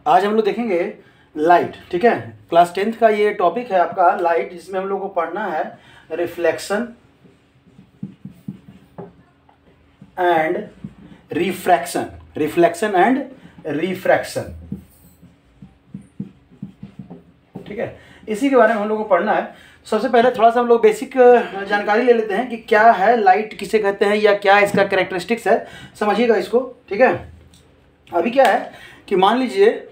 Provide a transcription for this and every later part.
आज हम लोग देखेंगे लाइट। ठीक है, क्लास 10th का ये टॉपिक है आपका लाइट, जिसमें हम लोग को पढ़ना है reflection and refraction. Reflection and refraction, ठीक है, इसी के बारे में हम लोग को पढ़ना है। सबसे पहले थोड़ा सा हम लोग बेसिक जानकारी ले लेते हैं कि क्या है लाइट, किसे कहते हैं या क्या इसका कैरेक्टरिस्टिक्स है, समझिएगा इसको। ठीक है, अभी क्या है कि मान लीजिए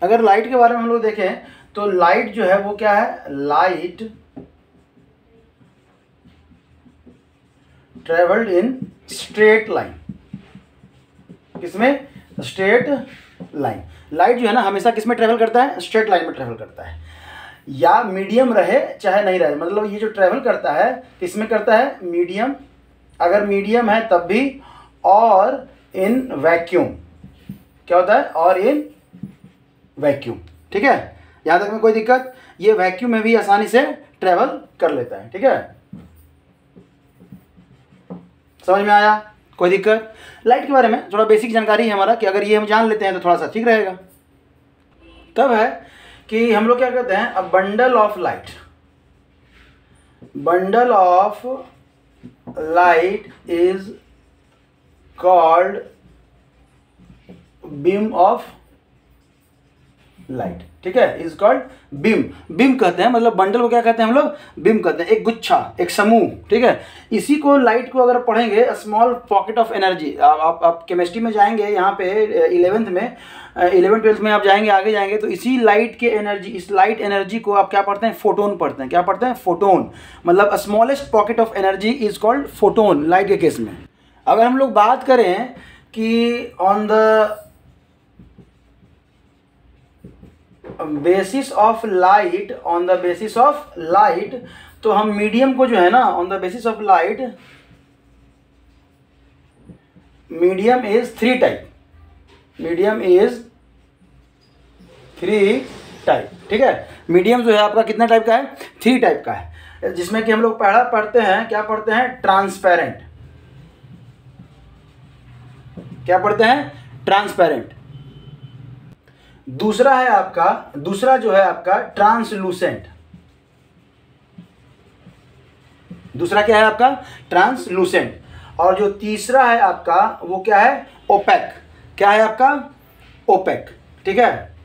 अगर लाइट के बारे में हम लोग देखें तो लाइट जो है वो क्या है, light travelled in straight line. किसमें? Straight line. लाइट जो है ना हमेशा किसमें ट्रेवल करता है? स्ट्रेट लाइन में ट्रेवल करता है, या मीडियम रहे चाहे नहीं रहे। मतलब ये जो ट्रेवल करता है किसमें करता है? मीडियम, अगर मीडियम है तब भी, और इन वैक्यूम। क्या होता है? और इन वैक्यूम। ठीक है, यहाँ तक में कोई दिक्कत? ये वैक्यूम में भी आसानी से ट्रेवल कर लेता है। ठीक है, समझ में आया? कोई दिक्कत? लाइट के बारे में थोड़ा बेसिक जानकारी है हमारा कि अगर ये हम जान लेते हैं तो थोड़ा सा ठीक रहेगा। तब है कि हम लोग क्या कहते हैं, a bundle of light. Bundle of light is called beam of light. ठीक है, इज कॉल्ड बीम। बीम कहते हैं, मतलब बंडल को क्या कहते हैं हम लोग? बीम कहते हैं, एक गुच्छा, एक समूह। ठीक है, इसी को लाइट को अगर पढ़ेंगे स्मॉल पॉकेट ऑफ एनर्जी। आप केमिस्ट्री में जाएंगे, यहाँ पे 11th में 11th-12th में आप जाएंगे, आगे जाएंगे तो इसी लाइट के एनर्जी, इस लाइट एनर्जी को आप क्या पढ़ते हैं? फोटोन पढ़ते हैं। क्या पढ़ते हैं? फोटोन। मतलब smallest pocket of energy is called photon light के केस में। अगर हम लोग बात करें कि on the basis of light, on the basis of light, तो हम मीडियम को जो है ना, on the basis of light, medium is 3 type. Medium is 3 type. ठीक है, मीडियम जो है आपका कितना टाइप का है? 3 टाइप का है, जिसमें कि हम लोग पहला पढ़ते हैं, क्या पढ़ते हैं? ट्रांसपेरेंट। क्या पढ़ते हैं? ट्रांसपेरेंट। दूसरा है आपका, दूसरा जो है आपका ट्रांसलूसेंट। दूसरा क्या है आपका? ट्रांसलूसेंट। और जो तीसरा है आपका वो क्या है? ओपेक। क्या है आपका? ओपेक। ठीक है,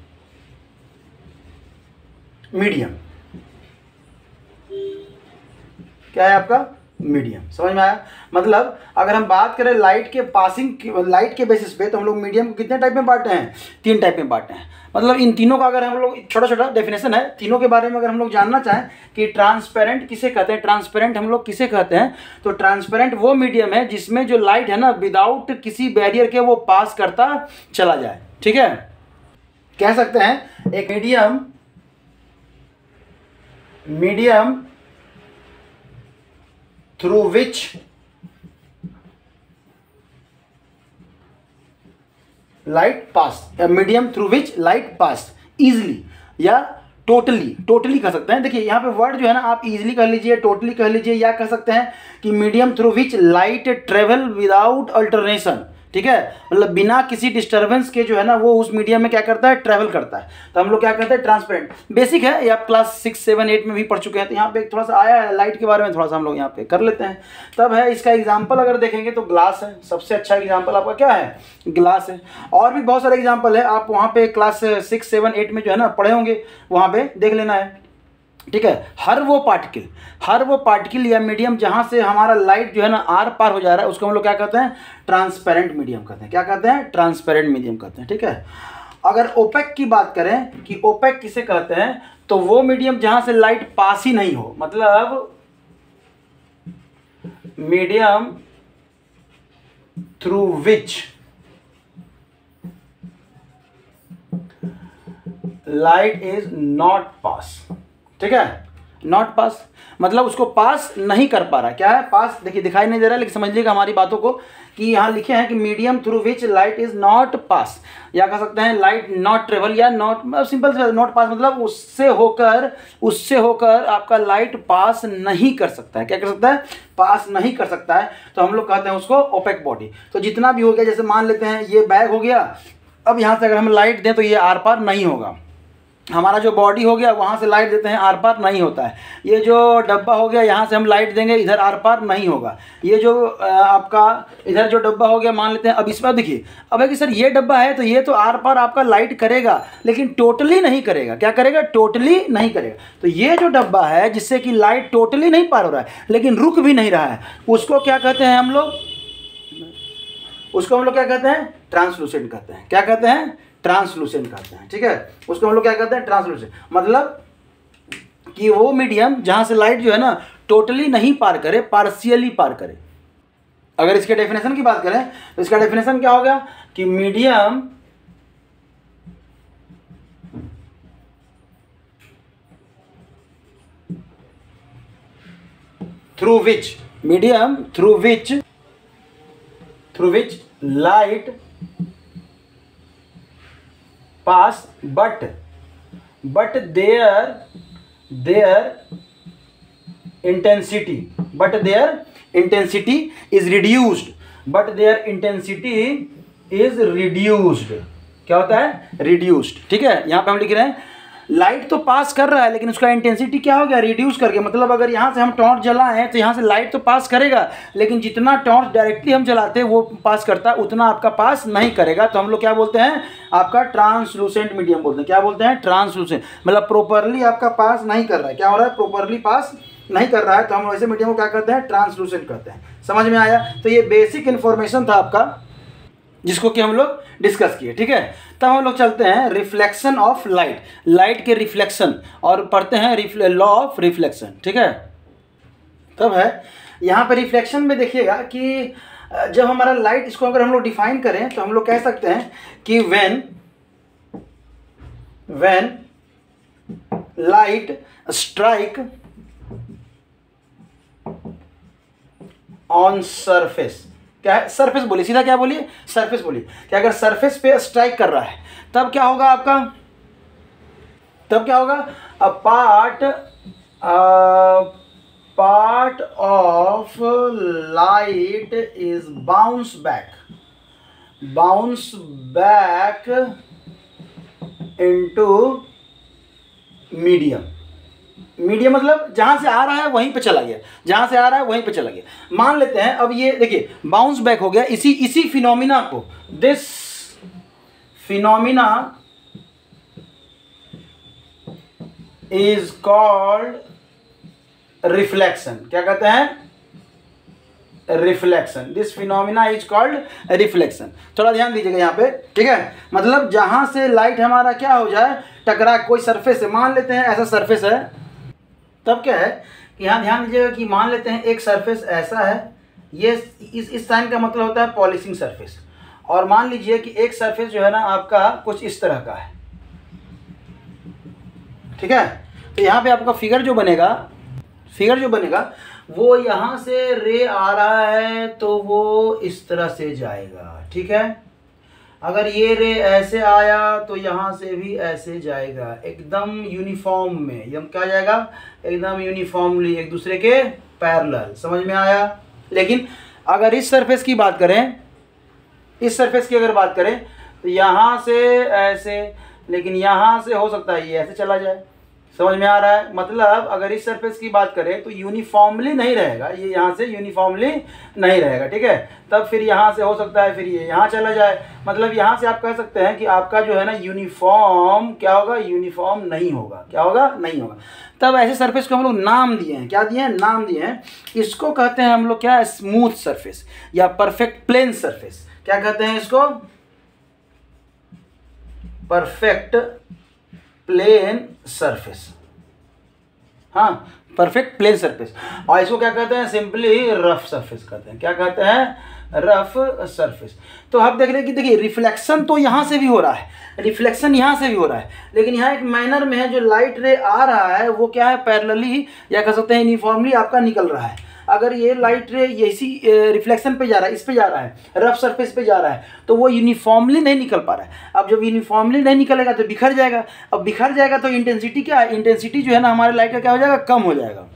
मीडियम। क्या है आपका? मीडियम। समझ में आया? मतलब अगर हम बात करें लाइट के पासिंग, लाइट के बेसिस पे, तो हम लोग मीडियम को कितने टाइप में बांटे हैं? 3 टाइप में बांटे हैं। मतलब इन तीनों का अगर हम लोग, छोटा छोटा डेफिनेशन है तीनों के बारे में, अगर हम लोग जानना चाहें कि ट्रांसपेरेंट किसे कहते हैं, ट्रांसपेरेंट हम लोग किसे कहते हैं, तो ट्रांसपेरेंट वो मीडियम है जिसमें जो लाइट है ना विदाउट किसी बैरियर के वो पास करता चला जाए। ठीक है, कह सकते हैं एक medium through which light pass, a medium through which light pass easily या टोटली कह सकते हैं। देखिए यहाँ पे वर्ड जो है ना, आप इजीली कह लीजिए, टोटली कह लीजिए, या कह सकते हैं कि medium through which light travel without alternation. ठीक है, मतलब बिना किसी डिस्टर्बेंस के जो है ना वो उस मीडियम में क्या करता है? ट्रैवल करता है। तो हम लोग क्या कहते हैं? ट्रांसपेरेंट। बेसिक है, ये आप क्लास 6, 7, 8 में भी पढ़ चुके हैं, तो यहाँ पे थोड़ा सा आया है लाइट के बारे में, थोड़ा सा हम लोग यहाँ पे कर लेते हैं। तब है इसका एग्जाम्पल अगर देखेंगे तो ग्लास है, सबसे अच्छा एग्जाम्पल आपका क्या है? ग्लास है। और भी बहुत सारे एग्जाम्पल है, आप वहाँ पे क्लास 6, 7, 8 में जो है ना पढ़े होंगे, वहाँ पे देख लेना है। ठीक है, हर वो पार्टिकल या मीडियम जहां से हमारा लाइट जो है ना आर पार हो जा रहा है, उसको हम लोग क्या कहते हैं? ट्रांसपेरेंट मीडियम कहते हैं। क्या कहते हैं? ट्रांसपेरेंट मीडियम कहते हैं। ठीक है, अगर ओपेक की बात करें कि ओपेक किसे कहते हैं, तो वो मीडियम जहां से लाइट पास ही नहीं हो, मतलब medium through which light is not pass. ठीक है, नॉट पास मतलब उसको पास नहीं कर पा रहा। क्या है? पास। देखिए दिखाई नहीं दे रहा, लेकिन समझ लीजिएगा हमारी बातों को कि यहाँ लिखे हैं कि medium through which light is not pass, या कह सकते हैं लाइट नॉट ट्रेवल, या नॉट, सिंपल से नॉट पास मतलब उससे होकर आपका लाइट पास नहीं कर सकता है। क्या कर सकता है? पास नहीं कर सकता है। तो हम लोग कहते हैं उसको ओपेक बॉडी। तो जितना भी हो गया, जैसे मान लेते हैं ये बैग हो गया, अब यहाँ से अगर हम लाइट दें तो ये आर पार नहीं होगा। हमारा जो बॉडी हो गया वहाँ से लाइट देते हैं, आर पार नहीं होता है। ये जो डब्बा हो गया यहाँ से हम लाइट देंगे, इधर आर पार नहीं होगा। ये जो आपका इधर जो डब्बा हो गया मान लेते हैं, अब इस पर देखिए, अब है कि सर ये डब्बा है तो ये तो आर पार आपका लाइट करेगा लेकिन टोटली नहीं करेगा। क्या करेगा? टोटली नहीं करेगा। तो ये जो डब्बा है जिससे कि लाइट टोटली नहीं पार हो रहा है लेकिन रुक भी नहीं रहा है, उसको क्या कहते हैं हम लोग? उसको हम लोग क्या कहते हैं? ट्रांसलूसेंट कहते हैं। क्या कहते हैं? ट्रांसलूसेंट कहते हैं। ठीक है, उसको हम लोग क्या कहते हैं? ट्रांसलूसेंट। मतलब कि वो मीडियम जहां से लाइट जो है ना टोटली नहीं पार करे, पार्शियली पार करे। अगर इसके डेफिनेशन की बात करें तो इसका डेफिनेशन क्या होगा कि medium through which light pass but their intensity is reduced, क्या होता है? reduced। ठीक है, यहां पे हम लिख रहे हैं लाइट तो पास कर रहा है लेकिन उसका इंटेंसिटी क्या हो गया? रिड्यूस करके। मतलब अगर यहाँ से हम टॉर्च जलाएं तो यहाँ से लाइट तो पास करेगा लेकिन जितना टॉर्च डायरेक्टली हम जलाते हैं वो पास करता है उतना आपका पास नहीं करेगा। तो हम लोग क्या बोलते हैं? आपका ट्रांसलूसेंट मीडियम बोलते हैं। क्या बोलते हैं? ट्रांसलूसेंट। मतलब प्रॉपरली आपका पास नहीं कर रहा है। क्या हो रहा है? प्रॉपरली पास नहीं कर रहा है, तो हम ऐसे मीडियम को क्या कहते हैं? ट्रांसलूसेंट कहते हैं। समझ में आया? तो ये बेसिक इन्फॉर्मेशन था आपका जिसको कि हम लोग डिस्कस किए। ठीक है, तब हम लोग चलते हैं रिफ्लेक्शन ऑफ लाइट, लाइट के रिफ्लेक्शन, और पढ़ते हैं लॉ ऑफ रिफ्लेक्शन। ठीक है, तब है यहाँ पे रिफ्लेक्शन में देखिएगा कि जब हमारा लाइट, इसको अगर हम लोग डिफाइन करें तो हम लोग कह सकते हैं कि when light strike on surface. क्या है? सरफेस बोलिए, सीधा क्या बोलिए? सरफेस बोलिए। क्या अगर सरफेस पे स्ट्राइक कर रहा है तब क्या होगा आपका? तब क्या होगा? A part of light is bounce back into medium. Medium मतलब जहां से आ रहा है वहीं पे चला गया, जहां से आ रहा है वहीं पे चला गया। मान लेते हैं अब ये देखिए बाउंस बैक हो गया। इसी फिनोमिना को, this phenomena is called reflection. क्या कहते हैं? Reflection. This phenomena is called reflection. थोड़ा ध्यान दीजिएगा यहाँ पे। ठीक है, मतलब जहां से लाइट हमारा क्या हो जाए, टकरा कोई सरफेस है, मान लेते हैं ऐसा सरफेस है, तब क्या है कि यहाँ ध्यान दीजिएगा कि मान लेते हैं एक सरफेस ऐसा है, ये इस साइन का मतलब होता है पॉलिशिंग सरफेस। और मान लीजिए कि एक सरफेस जो है ना आपका कुछ इस तरह का है। ठीक है, तो यहाँ पे आपका फिगर जो बनेगा वो यहाँ से रे आ रहा है तो वो इस तरह से जाएगा। ठीक है, अगर ये रे ऐसे आया तो यहाँ से भी ऐसे जाएगा, एकदम यूनिफॉर्म में। ये क्या जाएगा? एकदम यूनिफॉर्मली, एक दूसरे के पैरेलल। समझ में आया? लेकिन अगर इस सरफेस की बात करें, इस सरफेस की अगर बात करें तो यहाँ से ऐसे, लेकिन यहाँ से हो सकता है ये ऐसे चला जाए। समझ में आ रहा है? मतलब अगर इस सरफेस की बात करें तो यूनिफॉर्मली नहीं रहेगा, ये यहाँ से यूनिफॉर्मली नहीं रहेगा। ठीक है, तब फिर यहाँ से हो सकता है फिर ये यहाँ चला जाए। मतलब यहाँ से आप कह सकते हैं कि आपका जो है ना यूनिफॉर्म क्या होगा? यूनिफॉर्म नहीं होगा। क्या होगा? नहीं होगा। तब ऐसे सरफेस को हम लोग नाम दिए हैं। क्या दिए हैं? नाम दिए हैं। इसको कहते हैं हम लोग क्या? स्मूथ सरफेस या परफेक्ट प्लेन सरफेस। क्या कहते हैं इसको? Perfect plane surface. हाँ, परफेक्ट प्लेन सरफेस। और इसको क्या कहते हैं? सिंपली रफ सरफेस कहते हैं। क्या कहते हैं? Rough surface. तो आप देख रहे हैं कि देखिए रिफ्लेक्शन तो यहाँ से भी हो रहा है, रिफ्लेक्शन यहाँ से भी हो रहा है, लेकिन यहाँ एक मैनर में है जो लाइट रे आ रहा है वो क्या है? पैरेलली या कह सकते हैं यूनिफॉर्मली आपका निकल रहा है। अगर ये लाइट रे इसी रिफ्लेक्शन पे जा रहा है, इस पे जा रहा है, रफ सरफेस पे जा रहा है, तो वो यूनिफॉर्मली नहीं निकल पा रहा है। अब जब यूनिफॉर्मली नहीं निकलेगा तो बिखर जाएगा। अब बिखर जाएगा तो इंटेंसिटी क्या है? इंटेंसिटी जो है ना हमारे लाइट का क्या हो जाएगा? कम हो जाएगा।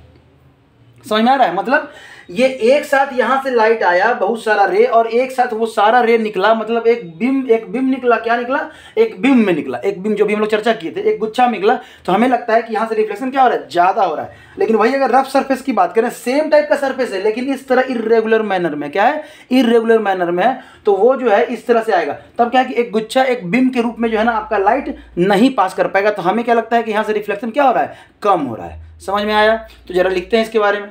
समझ में आ रहा है? मतलब ये एक साथ यहाँ से लाइट आया, बहुत सारा रे, और एक साथ वो सारा रे निकला, मतलब एक बीम निकला। क्या निकला? एक बीम में निकला, एक बीम जो भी हम लोग चर्चा किए थे, एक गुच्छा निकला। तो हमें लगता है कि यहाँ से रिफ्लेक्शन क्या हो रहा है? ज़्यादा हो रहा है। लेकिन वही अगर रफ सरफेस की बात करें, सेम टाइप का सरफेस है लेकिन इस तरह इर्रेगुलर मैनर में, क्या है? इर्रेगुलर मैनर में है, तो वो जो है इस तरह से आएगा। तब क्या है कि एक गुच्छा एक बीम के रूप में जो है ना आपका लाइट नहीं पास कर पाएगा। तो हमें क्या लगता है कि यहाँ से रिफ्लेक्शन क्या हो रहा है? कम हो रहा है। समझ में आया? तो जरा लिखते हैं इसके बारे में।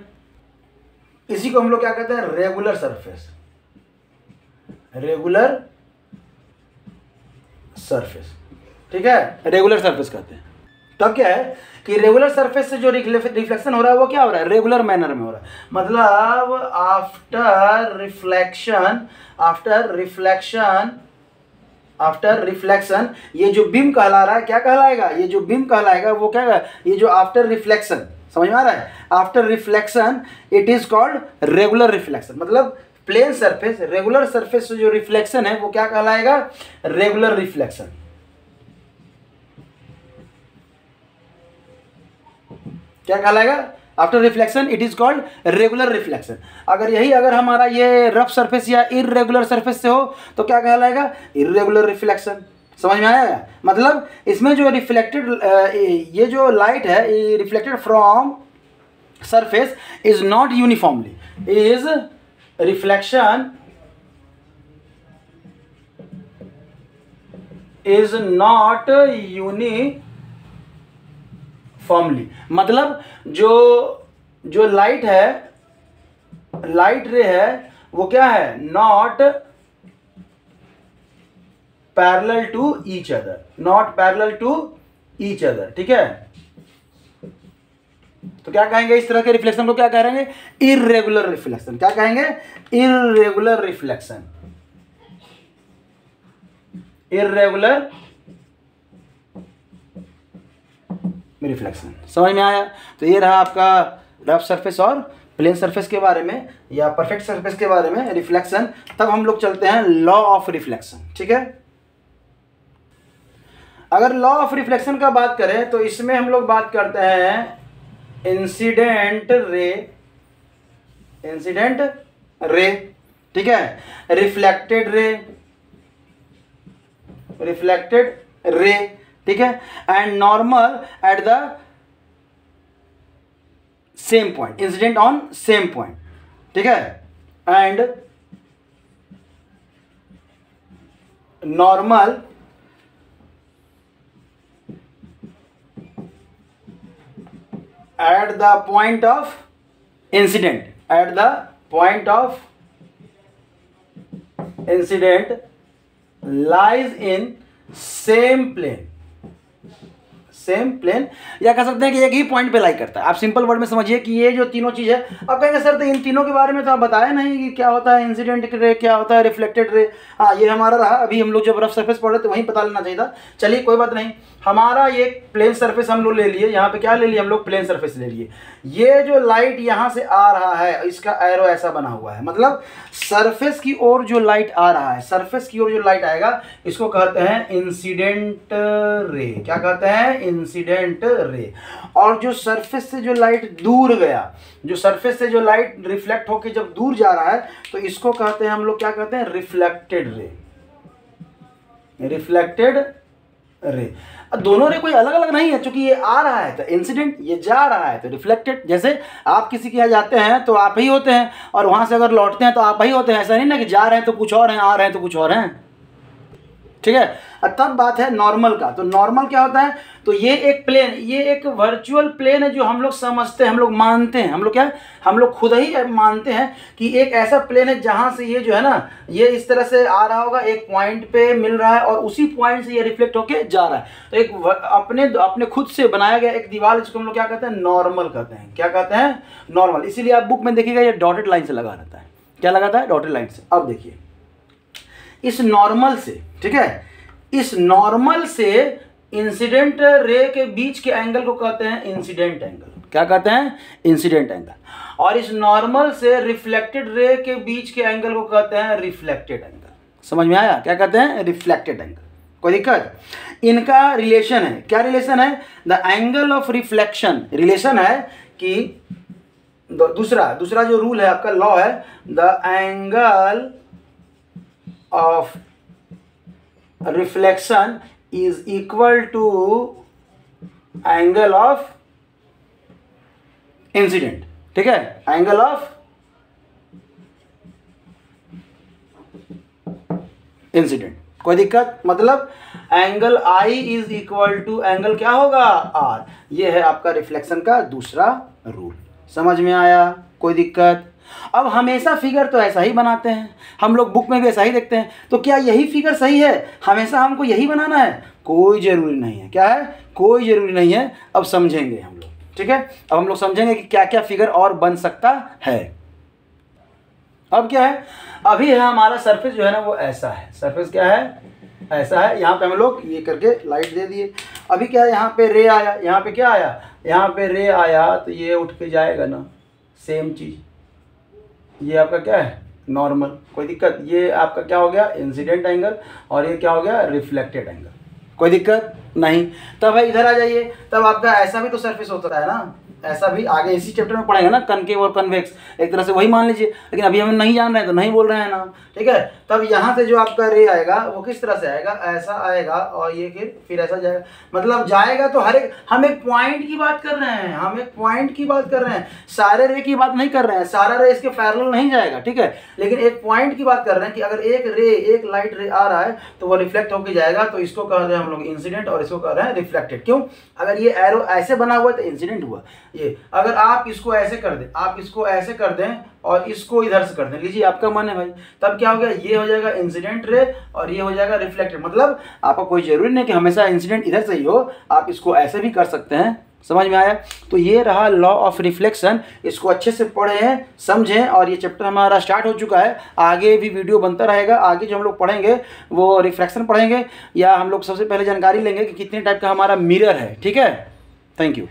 इसी को हम लोग क्या कहते हैं? Regular surface. रेगुलर सरफेस, ठीक है, रेगुलर सरफेस कहते हैं। तब क्या है कि रेगुलर सरफेस से जो रिफ्लेक्शन हो रहा है वो क्या हो रहा है? रेगुलर मैनर में हो रहा है। मतलब आफ्टर रिफ्लेक्शन ये जो बीम कहला रहा है, क्या कहलाएगा? ये जो बीम कहलाएगा वो क्या है? ये जो आफ्टर रिफ्लेक्शन, समझ में आ रहा है? After reflection it is called regular reflection. मतलब प्लेन सरफेस, रेगुलर सरफेस से जो रिफ्लेक्शन है वो क्या कहलाएगा? Regular reflection. क्या कहलाएगा? After reflection it is called regular reflection. अगर हमारा ये रफ सरफेस या इर्रेगुलर सरफेस से हो तो क्या कहलाएगा? Irregular reflection. समझ में आया? मतलब इसमें जो रिफ्लेक्टेड ये जो लाइट है reflected from surface is not uniformly, is reflection is not uniformly. मतलब जो लाइट है, लाइट रे है, वो क्या है? Not parallel to each other, not parallel to each other, ठीक है। तो क्या कहेंगे इस तरह के रिफ्लेक्शन को? क्या कहेंगे? Irregular reflection. क्या कहेंगे? Irregular reflection. Irregular reflection. समझ में आया? तो ये रहा आपका रफ सरफेस और प्लेन सरफेस के बारे में या परफेक्ट सरफेस के बारे में रिफ्लेक्शन। तब हम लोग चलते हैं लॉ ऑफ रिफ्लेक्शन, ठीक है। अगर लॉ ऑफ रिफ्लेक्शन का बात करें तो इसमें हम लोग बात करते हैं इंसिडेंट रे, ठीक है, रिफ्लेक्टेड रे, ठीक है, and normal at the same point, incident on same point, ठीक है, and normal at the point of incident, at the point of incident lies in same plane, same plane, या कह सकते हैं कि एक ही पॉइंट पे लाई करता है। आप सिंपल वर्ड में समझिए कि ये जो तीनों चीज़ है, अब कहेंगे सर तो इन तीनों के बारे में तो आप बताया नहीं कि क्या होता है इंसिडेंट रे, क्या होता है रिफ्लेक्टेड रे। हाँ, ये हमारा रहा, अभी हम लोग जब रफ सरफेस पढ़ रहे थे वहीं पता लेना चाहिए था। चलिए कोई बात नहीं, हमारा ये प्लेन सरफेस हम लोग ले लिए, यहाँ पे क्या ले लिए हम लोग? प्लेन सरफेस ले लिए। ये जो लाइट यहाँ से आ रहा है, इसका एरो ऐसा बना हुआ है, मतलब सरफेस की ओर जो लाइट आ रहा है, सरफेस की ओर जो लाइट आएगा इसको कहते हैं इंसिडेंट रे। क्या कहते हैं? Incident ray. और जो सरफेस से जो लाइट दूर गया, जो सरफेस से जो लाइट रिफ्लेक्ट होकर जब दूर जा रहा है तो इसको कहते हैं हम लोग, क्या कहते हैं? Reflected ray. Reflected ray. दोनों रे कोई अलग अलग नहीं है, क्योंकि ये आ रहा है तो इंसिडेंट, ये जा रहा है तो रिफ्लेक्टेड। जैसे आप किसी के यहाँ जाते हैं तो आप ही होते हैं, और वहां से अगर लौटते हैं तो आप ही होते हैं। ऐसा नहीं ना कि जा रहे हैं तो कुछ और हैं, आ रहे हैं तो कुछ और हैं, ठीक है। तब बात है नॉर्मल का। तो नॉर्मल क्या होता है? तो ये एक प्लेन, ये एक वर्चुअल प्लेन है जो हम लोग समझते हैं, हम लोग मानते हैं, हम लोग क्या, हम लोग खुद ही मानते हैं कि एक ऐसा प्लेन है जहां से ये जो है ना, ये इस तरह से आ रहा होगा, एक पॉइंट पे मिल रहा है और उसी पॉइंट से ये रिफ्लेक्ट होके जा रहा है। तो एक अपने खुद से बनाया गया एक दीवार, जिसको हम लोग क्या कहते हैं? नॉर्मल कहते हैं। क्या कहते हैं? नॉर्मल। इसीलिए आप बुक में देखिएगा ये डॉटेड लाइन से लगा रहता है। क्या लगाता है? डॉटेड लाइन से। अब देखिए इस नॉर्मल से, ठीक है, इस नॉर्मल से इंसिडेंट रे के बीच के एंगल को कहते हैं इंसिडेंट एंगल। क्या कहते हैं? Incident angle. और इस नॉर्मल से रिफ्लेक्टेड रे के बीच के एंगल को कहते हैं रिफ्लेक्टेड एंगल। समझ में आया? क्या कहते हैं? Reflected angle. कोई दिक्कत? इनका रिलेशन है। क्या रिलेशन है? The angle of reflection, relation है कि दूसरा जो रूल है आपका, लॉ है, the angle of reflection is equal to angle of incidence. ठीक है, एंगल ऑफ इंसिडेंट, कोई दिक्कत? मतलब angle I is equal to angle क्या होगा, आर। ये है आपका रिफ्लेक्शन का दूसरा रूल। समझ में आया? कोई दिक्कत? अब हमेशा फिगर तो ऐसा ही बनाते हैं हम लोग, बुक में भी ऐसा ही देखते हैं, तो क्या यही फिगर सही है? हमेशा हमको यही बनाना है? कोई ज़रूरी नहीं है। क्या है? कोई ज़रूरी नहीं है। अब समझेंगे हम लोग। ठीक है, अब हम लोग समझेंगे कि क्या क्या फिगर और बन सकता है। अब क्या है, अभी है हमारा सरफेस जो है ना वो ऐसा है। सरफेस क्या है? ऐसा है। यहाँ पे हम लोग ये करके लाइट दे दिए। अभी क्या है, यहाँ पे रे आया, यहाँ पे क्या आया, यहाँ पे रे आया, तो ये उठ के जाएगा ना, सेम चीज़। ये आपका क्या है, नॉर्मल, कोई दिक्कत? ये आपका क्या हो गया, इंसिडेंट एंगल, और ये क्या हो गया, रिफ्लेक्टेड एंगल। कोई दिक्कत नहीं? तब भाई इधर आ जाइए, तब आपका ऐसा भी तो सरफेस होता है ना, ऐसा भी आगे इसी चैप्टर में पढ़ेंगे ना, कनकेव और कन्वेक्स, एक तरह से वही मान लीजिए। लेकिन अभी हम नहीं जान रहे हैं तो नहीं बोल रहे हैं ना। ठीक है, तब यहाँ से जो आपका रे आएगा वो किस तरह से आएगा, ऐसा आएगा, और ये फिर ऐसा जाएगा। मतलब जाएगा तो हर एक, हम एक पॉइंट की बात कर रहे हैं, हम एक पॉइंट की बात कर रहे हैं, सारे रे की बात नहीं कर रहे हैं। सारा रे इसके पैरेलल नहीं जाएगा, ठीक है, लेकिन एक पॉइंट की बात कर रहे हैं कि अगर एक लाइट रे आ रहा है तो वो रिफ्लेक्ट होकर जाएगा, तो इसको कह रहे हैं हम लोग इंसिडेंट, और इसको कह रहे हैं रिफ्लेक्टेड। क्यों? अगर ये एरो ऐसे बना हुआ है तो इंसिडेंट हुआ। ये अगर आप इसको ऐसे कर दें, आप इसको ऐसे कर दें और इसको इधर से कर दें, लीजिए आपका मन है भाई, तब क्या हो गया, ये हो जाएगा इंसिडेंट रे और ये हो जाएगा रिफ्लेक्टेड। मतलब आपका कोई जरूरी नहीं कि हमेशा इंसिडेंट इधर से ही हो, आप इसको ऐसे भी कर सकते हैं। समझ में आया? तो ये रहा लॉ ऑफ रिफ्लेक्शन। इसको अच्छे से पढ़ें, समझें, और ये चैप्टर हमारा स्टार्ट हो चुका है। आगे भी वीडियो बनता रहेगा। आगे जो हम लोग पढ़ेंगे वो रिफ्लेक्शन पढ़ेंगे, या हम लोग सबसे पहले जानकारी लेंगे कि कितने टाइप का हमारा मिरर है। ठीक है, थैंक यू।